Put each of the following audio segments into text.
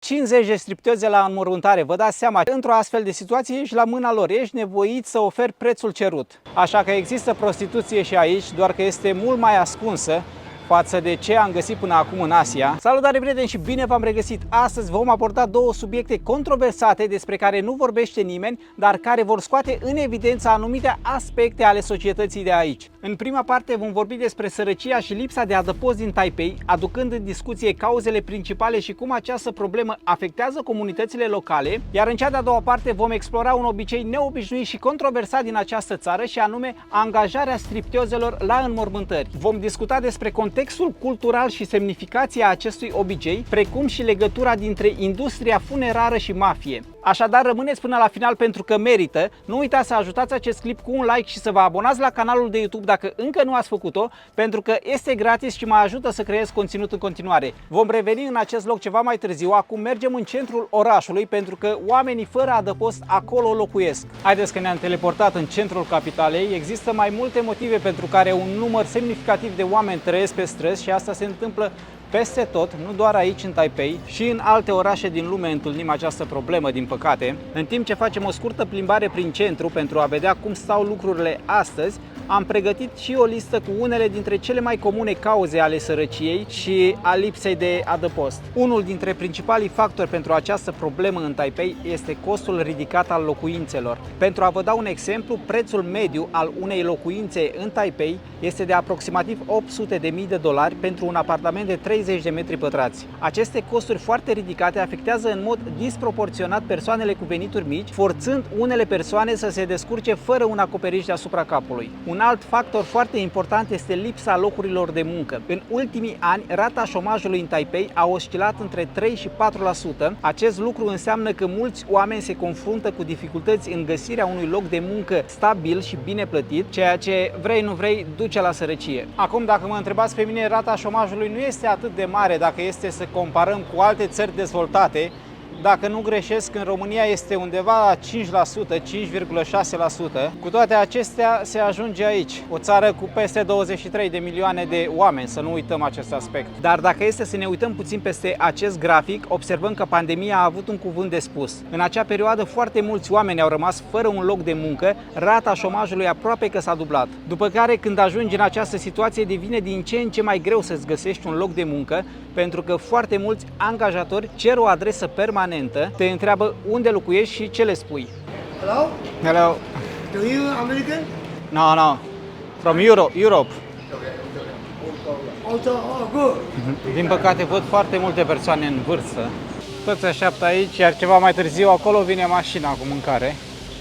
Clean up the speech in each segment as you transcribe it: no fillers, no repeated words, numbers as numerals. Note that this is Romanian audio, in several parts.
50 de stripteoze la înmormântare, vă dați seama, într-o astfel de situație ești la mâna lor, ești nevoit să oferi prețul cerut. Așa că există prostituție și aici, doar că este mult mai ascunsă față de ce am găsit până acum în Asia. Salutare prieteni și bine v-am regăsit! Astăzi vom aborda două subiecte controversate despre care nu vorbește nimeni, dar care vor scoate în evidență anumite aspecte ale societății de aici. În prima parte vom vorbi despre sărăcia și lipsa de adăpost din Taipei, aducând în discuție cauzele principale și cum această problemă afectează comunitățile locale, iar în cea de-a doua parte vom explora un obicei neobișnuit și controversat din această țară și anume angajarea stripteozelor la înmormântări. Vom discuta despre contextul cultural și semnificația acestui obicei, precum și legătura dintre industria funerară și mafie. Așadar, rămâneți până la final pentru că merită. Nu uitați să ajutați acest clip cu un like și să vă abonați la canalul de YouTube dacă încă nu ați făcut-o, pentru că este gratis și mă ajută să creez conținut în continuare. Vom reveni în acest loc ceva mai târziu. Acum mergem în centrul orașului pentru că oamenii fără adăpost acolo locuiesc. Haideți că ne-am teleportat în centrul capitalei. Există mai multe motive pentru care un număr semnificativ de oameni trăiesc pe străzi și asta se întâmplă peste tot, nu doar aici în Taipei, și în alte orașe din lume întâlnim această problemă, din păcate. În timp ce facem o scurtă plimbare prin centru pentru a vedea cum stau lucrurile astăzi, am pregătit și o listă cu unele dintre cele mai comune cauze ale sărăciei și a lipsei de adăpost. Unul dintre principalii factori pentru această problemă în Taipei este costul ridicat al locuințelor. Pentru a vă da un exemplu, prețul mediu al unei locuințe în Taipei este de aproximativ $800.000 pentru un apartament de 30 de metri pătrați. Aceste costuri foarte ridicate afectează în mod disproporționat persoanele cu venituri mici, forțând unele persoane să se descurce fără un acoperiș deasupra capului. Un alt factor foarte important este lipsa locurilor de muncă. În ultimii ani, rata șomajului în Taipei a oscilat între 3 și 4%. Acest lucru înseamnă că mulți oameni se confruntă cu dificultăți în găsirea unui loc de muncă stabil și bine plătit, ceea ce, vrei nu vrei, duce la sărăcie. Acum, dacă mă întrebați pe mine, rata șomajului nu este atât de mare dacă este să comparăm cu alte țări dezvoltate. Dacă nu greșesc, în România este undeva la 5%, 5,6%. Cu toate acestea se ajunge aici, o țară cu peste 23 de milioane de oameni, să nu uităm acest aspect. Dar dacă este să ne uităm puțin peste acest grafic, observăm că pandemia a avut un cuvânt de spus. În acea perioadă foarte mulți oameni au rămas fără un loc de muncă, rata șomajului aproape că s-a dublat. După care, când ajungi în această situație, devine din ce în ce mai greu să-ți găsești un loc de muncă, pentru că foarte mulți angajatori cer o adresă permanentă, te întreabă unde locuiești și ce le spui. Hello? Hello. Do you American? No. From Europe. Also, oh, good. Din păcate văd foarte multe persoane în vârstă. Toți așteaptă aici, iar ceva mai târziu acolo vine mașina cu mâncare.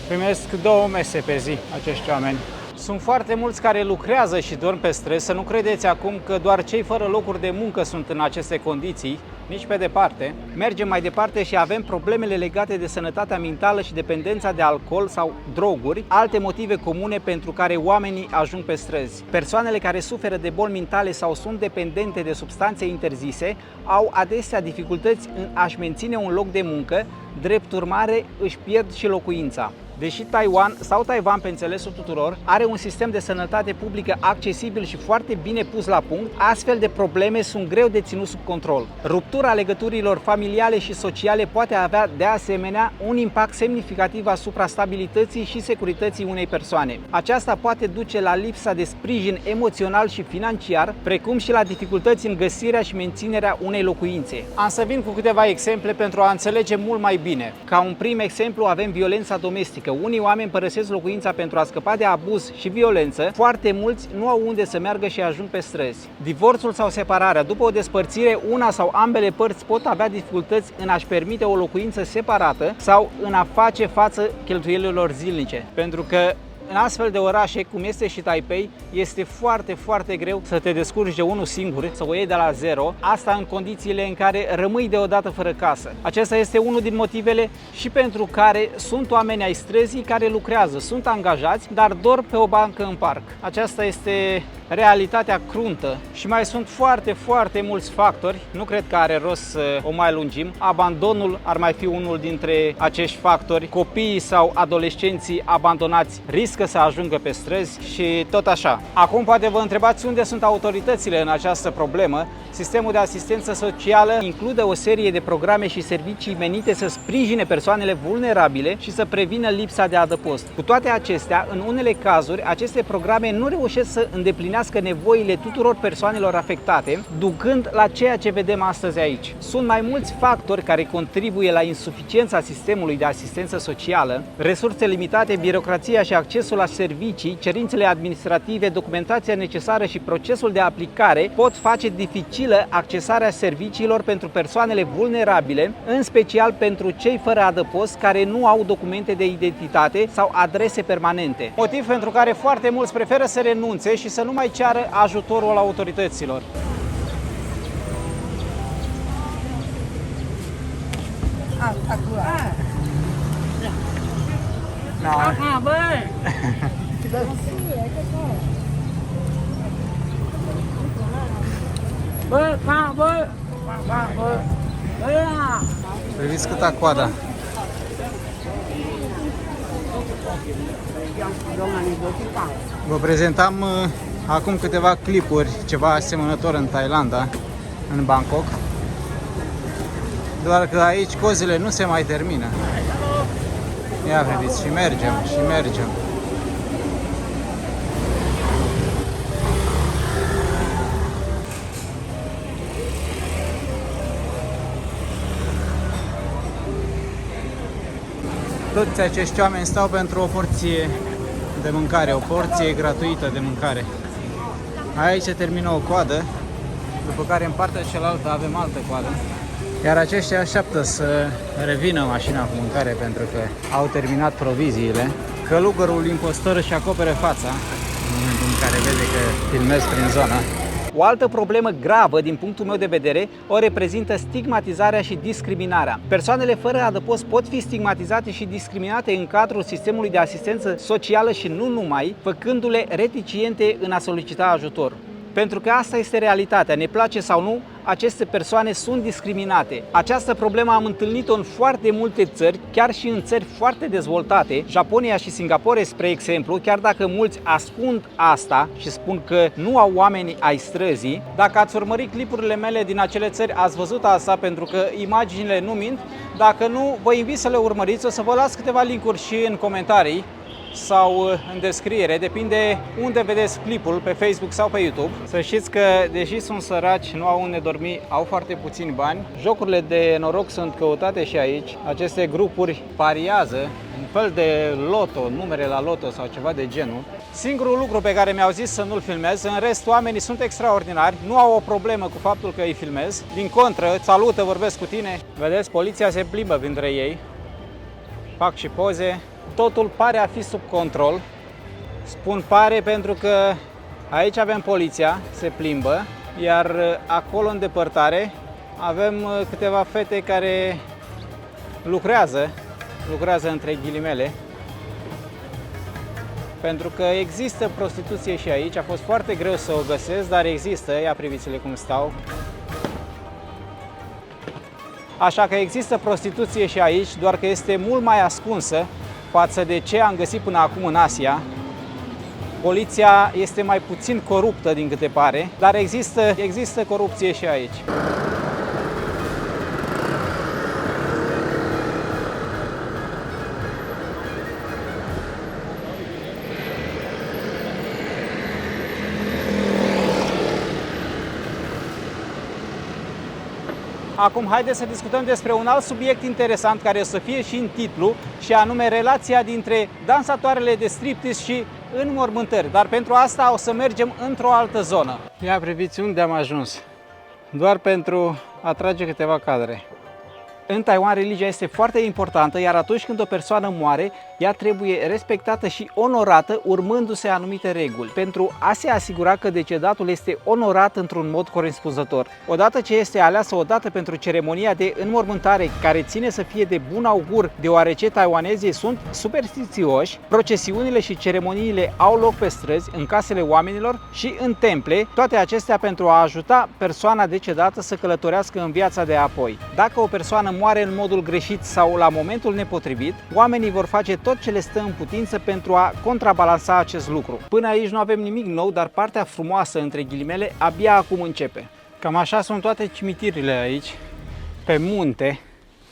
Primesc 2 mese pe zi acești oameni. Sunt foarte mulți care lucrează și dorm pe străzi, să nu credeți acum că doar cei fără locuri de muncă sunt în aceste condiții, nici pe departe. Mergem mai departe și avem problemele legate de sănătatea mentală și dependența de alcool sau droguri, alte motive comune pentru care oamenii ajung pe străzi. Persoanele care suferă de boli mentale sau sunt dependente de substanțe interzise au adesea dificultăți în a-și menține un loc de muncă, drept urmare își pierd și locuința. Deși Taiwan sau Taiwan, pe înțelesul tuturor, are un sistem de sănătate publică accesibil și foarte bine pus la punct, astfel de probleme sunt greu de ținut sub control. Ruptura legăturilor familiale și sociale poate avea, de asemenea, un impact semnificativ asupra stabilității și securității unei persoane. Aceasta poate duce la lipsa de sprijin emoțional și financiar, precum și la dificultăți în găsirea și menținerea unei locuințe. Am să vin cu câteva exemple pentru a înțelege mult mai bine. Ca un prim exemplu avem violența domestică. Unii oameni părăsesc locuința pentru a scăpa de abuz și violență, foarte mulți nu au unde să meargă și ajung pe străzi. Divorțul sau separarea. După o despărțire, una sau ambele părți pot avea dificultăți în a-și permite o locuință separată sau în a face față cheltuielilor zilnice. Pentru că în astfel de orașe, cum este și Taipei, este foarte greu să te descurci de unul singur, să o iei de la zero, asta în condițiile în care rămâi deodată fără casă. Acesta este unul din motivele și pentru care sunt oameni ai străzii care lucrează, sunt angajați, dar dorm pe o bancă în parc. Aceasta este realitatea cruntă și mai sunt foarte mulți factori. Nu cred că are rost să o mai lungim. Abandonul ar mai fi unul dintre acești factori. Copiii sau adolescenții abandonați riscă să ajungă pe străzi și tot așa. Acum poate vă întrebați unde sunt autoritățile în această problemă. Sistemul de asistență socială include o serie de programe și servicii menite să sprijine persoanele vulnerabile și să prevină lipsa de adăpost. Cu toate acestea, în unele cazuri, aceste programe nu reușesc să îndeplinească nevoile tuturor persoanelor afectate, ducând la ceea ce vedem astăzi aici. Sunt mai mulți factori care contribuie la insuficiența sistemului de asistență socială: resurse limitate, birocrația și accesul la servicii, cerințele administrative, documentația necesară și procesul de aplicare pot face dificilă accesarea serviciilor pentru persoanele vulnerabile, în special pentru cei fără adăpost care nu au documente de identitate sau adrese permanente. Motiv pentru care foarte mulți preferă să renunțe și să nu mai ceară ajutorul autorităților. Priviți câta coadă. Vă prezentam acum câteva clipuri, ceva asemănător în Thailanda, în Bangkok. Doar că aici cozile nu se mai termină. Ia vedeți, și mergem. Toți acești oameni stau pentru o porție de mâncare, o porție gratuită de mâncare. Aici se termină o coadă, după care în partea cealaltă avem altă coadă. Iar aceștia așteaptă să revină mașina cu mâncare pentru că au terminat proviziile. Călugărul impostor își acopere fața în momentul în care vede că filmez prin zonă. O altă problemă gravă, din punctul meu de vedere, o reprezintă stigmatizarea și discriminarea. Persoanele fără adăpost pot fi stigmatizate și discriminate în cadrul sistemului de asistență socială și nu numai, făcându-le reticente în a solicita ajutor. Pentru că asta este realitatea, ne place sau nu, aceste persoane sunt discriminate. Această problemă am întâlnit-o în foarte multe țări, chiar și în țări foarte dezvoltate, Japonia și Singapore, spre exemplu, chiar dacă mulți ascund asta și spun că nu au oameni ai străzii. Dacă ați urmărit clipurile mele din acele țări, ați văzut asta, pentru că imaginile nu mint. Dacă nu, vă invit să le urmăriți, o să vă las câteva linkuri și în comentarii sau în descriere, depinde unde vedeți clipul, pe Facebook sau pe YouTube. Să știți că, deși sunt săraci, nu au unde dormi, au foarte puțini bani. Jocurile de noroc sunt căutate și aici. Aceste grupuri pariază un fel de loto, numere la loto sau ceva de genul. Singurul lucru pe care mi-au zis să nu-l filmez, în rest oamenii sunt extraordinari, nu au o problemă cu faptul că îi filmez. Din contră, salută, vorbesc cu tine. Vedeți, poliția se plimbă printre ei, fac și poze. Totul pare a fi sub control. Spun pare pentru că aici avem poliția, se plimbă, iar acolo în depărtare avem câteva fete care lucrează între ghilimele, pentru că există prostituție și aici. A fost foarte greu să o găsesc, dar există. Ia priviți-le cum stau. Așa că există prostituție și aici, doar că este mult mai ascunsă față de ce am găsit până acum în Asia. Poliția este mai puțin coruptă din câte pare, dar există corupție și aici. Acum haideți să discutăm despre un alt subiect interesant care o să fie și în titlu, și anume relația dintre dansatoarele de striptease și înmormântări. Dar pentru asta o să mergem într-o altă zonă. Ia priviți unde am ajuns, doar pentru a trage câteva cadre. În Taiwan, religia este foarte importantă, iar atunci când o persoană moare, ea trebuie respectată și onorată, urmându-se anumite reguli, pentru a se asigura că decedatul este onorat într-un mod corespunzător. Odată ce este aleasă o dată pentru ceremonia de înmormântare, care ține să fie de bun augur, deoarece taiwanezii sunt superstițioși, procesiunile și ceremoniile au loc pe străzi, în casele oamenilor și în temple, toate acestea pentru a ajuta persoana decedată să călătorească în viața de apoi. Dacă o persoană moare în modul greșit sau la momentul nepotrivit, oamenii vor face tot ce le stă în putință pentru a contrabalansa acest lucru. Până aici nu avem nimic nou, dar partea frumoasă, între ghilimele, abia acum începe. Cam așa sunt toate cimitirile aici, pe munte.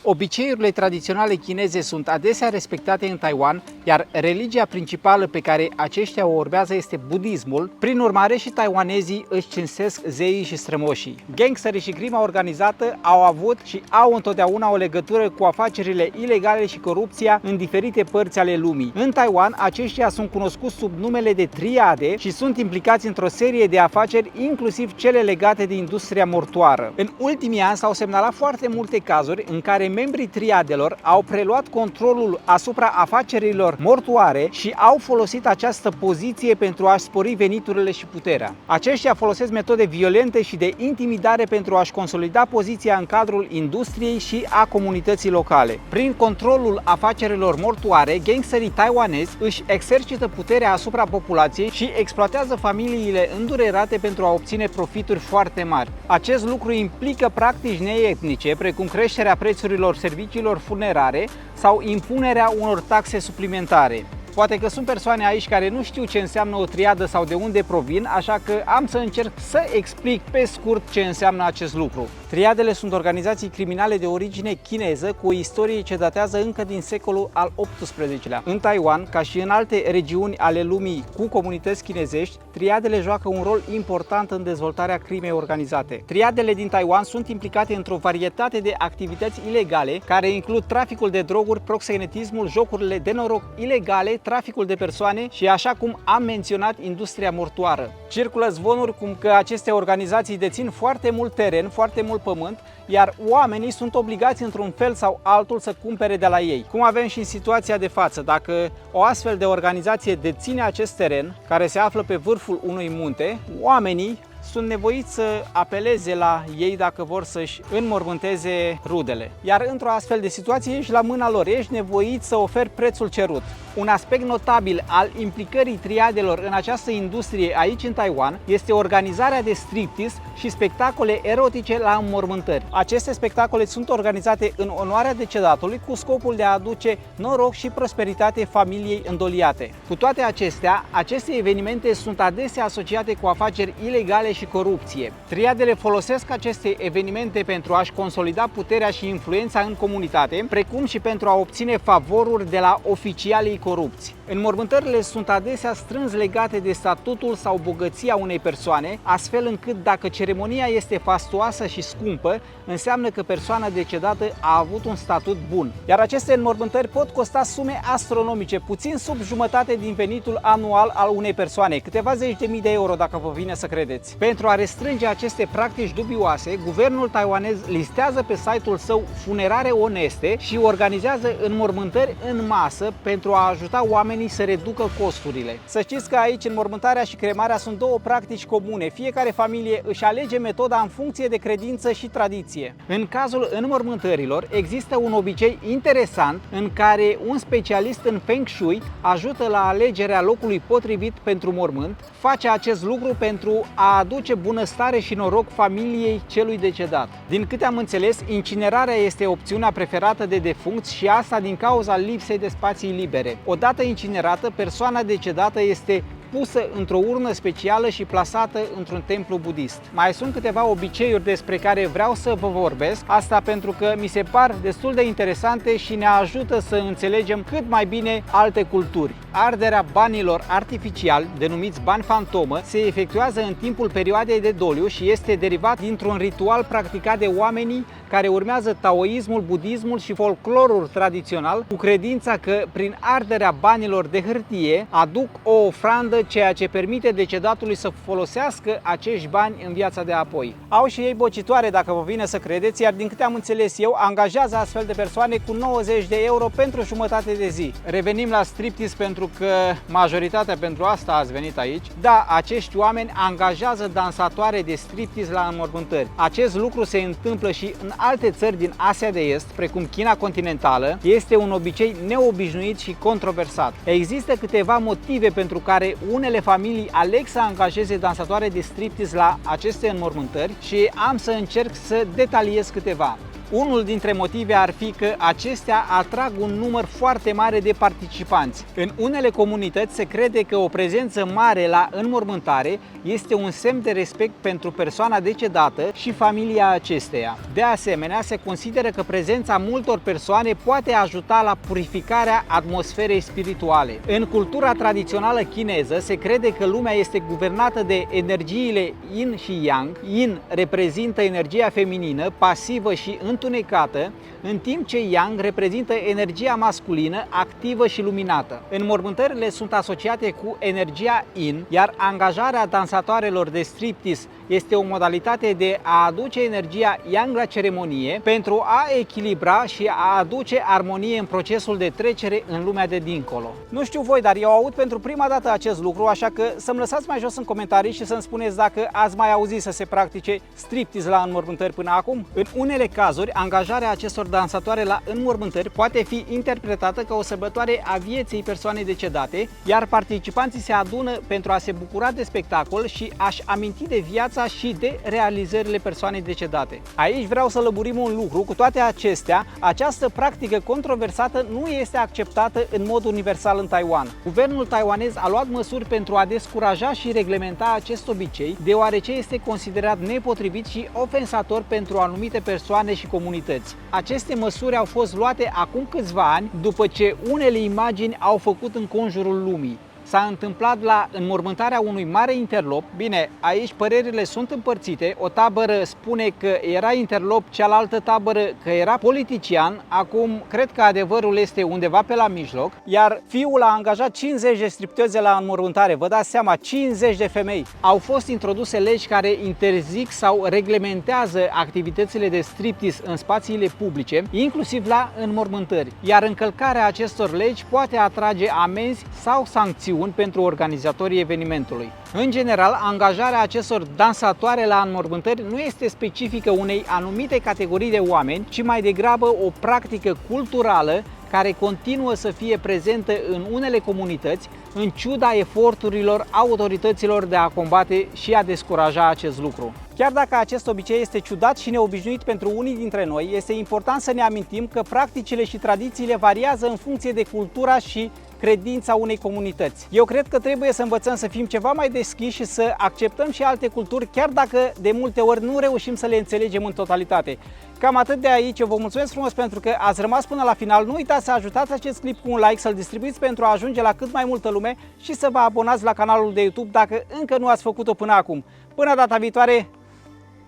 Obiceiurile tradiționale chineze sunt adesea respectate în Taiwan, iar religia principală pe care aceștia o urmează este budismul. Prin urmare, și taiwanezii își cinstesc zeii și strămoșii. Gangsterii și crima organizată au avut și au întotdeauna o legătură cu afacerile ilegale și corupția în diferite părți ale lumii. În Taiwan, aceștia sunt cunoscuți sub numele de triade și sunt implicați într-o serie de afaceri, inclusiv cele legate de industria mortoară. În ultimii ani s-au semnalat foarte multe cazuri în care membrii triadelor au preluat controlul asupra afacerilor mortoare și au folosit această poziție pentru a spori veniturile și puterea. Aceștia folosesc metode violente și de intimidare pentru a-și consolida poziția în cadrul industriei și a comunității locale. Prin controlul afacerilor mortoare, gangsterii taiwanezi își exercită puterea asupra populației și exploatează familiile îndurerate pentru a obține profituri foarte mari. Acest lucru implică practici neetnice, precum creșterea prețurilor serviciilor funerare sau impunerea unor taxe suplimentare. Poate că sunt persoane aici care nu știu ce înseamnă o triadă sau de unde provin, așa că am să încerc să explic pe scurt ce înseamnă acest lucru. Triadele sunt organizații criminale de origine chineză cu o istorie ce datează încă din secolul al XVIII-lea. În Taiwan, ca și în alte regiuni ale lumii cu comunități chinezești, triadele joacă un rol important în dezvoltarea crimei organizate. Triadele din Taiwan sunt implicate într-o varietate de activități ilegale, care includ traficul de droguri, proxenetismul, jocurile de noroc ilegale, traficul de persoane și, așa cum am menționat, industria mortoară. Circulă zvonuri cum că aceste organizații dețin foarte mult teren, foarte mult pământ, iar oamenii sunt obligați într-un fel sau altul să cumpere de la ei. Cum avem și în situația de față, dacă o astfel de organizație deține acest teren, care se află pe vârful unui munte, oamenii sunt nevoiți să apeleze la ei dacă vor să-și înmormânteze rudele. Iar într-o astfel de situație ești la mâna lor, ești nevoit să oferi prețul cerut. Un aspect notabil al implicării triadelor în această industrie aici în Taiwan este organizarea de striptease și spectacole erotice la înmormântări. Aceste spectacole sunt organizate în onoarea decedatului cu scopul de a aduce noroc și prosperitate familiei îndoliate. Cu toate acestea, aceste evenimente sunt adesea asociate cu afaceri ilegale și corupție. Triadele folosesc aceste evenimente pentru a-și consolida puterea și influența în comunitate, precum și pentru a obține favoruri de la oficialii corupți. Înmormântările sunt adesea strâns legate de statutul sau bogăția unei persoane, astfel încât dacă ceremonia este fastuoasă și scumpă, înseamnă că persoana decedată a avut un statut bun. Iar aceste înmormântări pot costa sume astronomice, puțin sub jumătate din venitul anual al unei persoane, câteva zeci de mii de euro dacă vă vine să credeți. Pentru a restrânge aceste practici dubioase, guvernul taiwanez listează pe site-ul său funerare oneste și organizează înmormântări în masă pentru a ajuta oamenii să reducă costurile. Să știți că aici înmormântarea și cremarea sunt două practici comune. Fiecare familie își alege metoda în funcție de credință și tradiție. În cazul înmormântărilor există un obicei interesant în care un specialist în Feng Shui ajută la alegerea locului potrivit pentru mormânt. Face acest lucru pentru a aduce bunăstare și noroc familiei celui decedat. Din câte am înțeles, incinerarea este opțiunea preferată de defuncți și asta din cauza lipsei de spații libere. Odată incinerată, persoana decedată este pusă într-o urnă specială și plasată într-un templu budist. Mai sunt câteva obiceiuri despre care vreau să vă vorbesc, asta pentru că mi se par destul de interesante și ne ajută să înțelegem cât mai bine alte culturi. arderea banilor artificiali, denumiți bani fantomă, se efectuează în timpul perioadei de doliu și este derivat dintr-un ritual practicat de oamenii care urmează taoismul, budismul și folclorul tradițional, cu credința că prin arderea banilor de hârtie aduc o ofrandă, ceea ce permite decedatului să folosească acești bani în viața de apoi. Au și ei bocitoare, dacă vă vine să credeți, iar din câte am înțeles eu, angajează astfel de persoane cu 90 de euro pentru jumătate de zi. Revenim la striptease pentru că majoritatea pentru asta ați venit aici. Da, acești oameni angajează dansatoare de striptease la înmormântări. Acest lucru se întâmplă și în alte țări din Asia de Est, precum China continentală. Este un obicei neobișnuit și controversat. Există câteva motive pentru care unele familii aleg să angajeze dansatoare de striptease la aceste înmormântări și am să încerc să detaliez câteva. Unul dintre motive ar fi că acestea atrag un număr foarte mare de participanți. În unele comunități se crede că o prezență mare la înmormântare este un semn de respect pentru persoana decedată și familia acesteia. De asemenea, se consideră că prezența multor persoane poate ajuta la purificarea atmosferei spirituale. În cultura tradițională chineză se crede că lumea este guvernată de energiile Yin și Yang. Yin reprezintă energia feminină, pasivă și întunecată, în timp ce Yang reprezintă energia masculină, activă și luminată. Înmormântările sunt asociate cu energia Yin, iar angajarea dansatoarelor de striptease este o modalitate de a aduce energia Yang la ceremonie pentru a echilibra și a aduce armonie în procesul de trecere în lumea de dincolo. Nu știu voi, dar eu aud pentru prima dată acest lucru, așa că să-mi lăsați mai jos în comentarii și să-mi spuneți dacă ați mai auzit să se practice striptease la înmormântări până acum. În unele cazuri, angajarea acestor dansatoare la înmormântări poate fi interpretată ca o sărbătoare a vieții persoanei decedate, iar participanții se adună pentru a se bucura de spectacol și a-și aminti de viața și de realizările persoanei decedate. Aici vreau să lămurim un lucru: cu toate acestea, această practică controversată nu este acceptată în mod universal în Taiwan. Guvernul taiwanez a luat măsuri pentru a descuraja și reglementa acest obicei, deoarece este considerat nepotrivit și ofensator pentru anumite persoane și comunități. Aceste măsuri au fost luate acum câțiva ani, după ce unele imagini au făcut înconjurul lumii. S-a întâmplat la înmormântarea unui mare interlop. Bine, aici părerile sunt împărțite. O tabără spune că era interlop, cealaltă tabără că era politician. Acum, cred că adevărul este undeva pe la mijloc. Iar fiul a angajat 50 de stripteze la înmormântare. Vă dați seama, 50 de femei. Au fost introduse legi care interzic sau reglementează activitățile de striptease în spațiile publice, inclusiv la înmormântări. Iar încălcarea acestor legi poate atrage amenzi sau sancțiuni pentru organizatorii evenimentului. În general, angajarea acestor dansatoare la înmormântări nu este specifică unei anumite categorii de oameni, ci mai degrabă o practică culturală care continuă să fie prezentă în unele comunități, în ciuda eforturilor autorităților de a combate și a descuraja acest lucru. Chiar dacă acest obicei este ciudat și neobișnuit pentru unii dintre noi, este important să ne amintim că practicile și tradițiile variază în funcție de cultura și credința unei comunități. Eu cred că trebuie să învățăm să fim ceva mai deschiși și să acceptăm și alte culturi, chiar dacă de multe ori nu reușim să le înțelegem în totalitate. Cam atât de aici. Eu vă mulțumesc frumos pentru că ați rămas până la final. Nu uitați să ajutați acest clip cu un like, să-l distribuiți pentru a ajunge la cât mai multă lume și să vă abonați la canalul de YouTube dacă încă nu ați făcut-o până acum. Până data viitoare,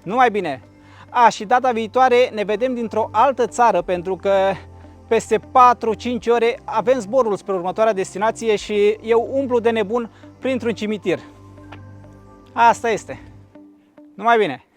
numai bine! Și data viitoare ne vedem dintr-o altă țară, pentru că peste 4-5 ore avem zborul spre următoarea destinație și eu umblu de nebun printr-un cimitir. Asta este. Numai bine!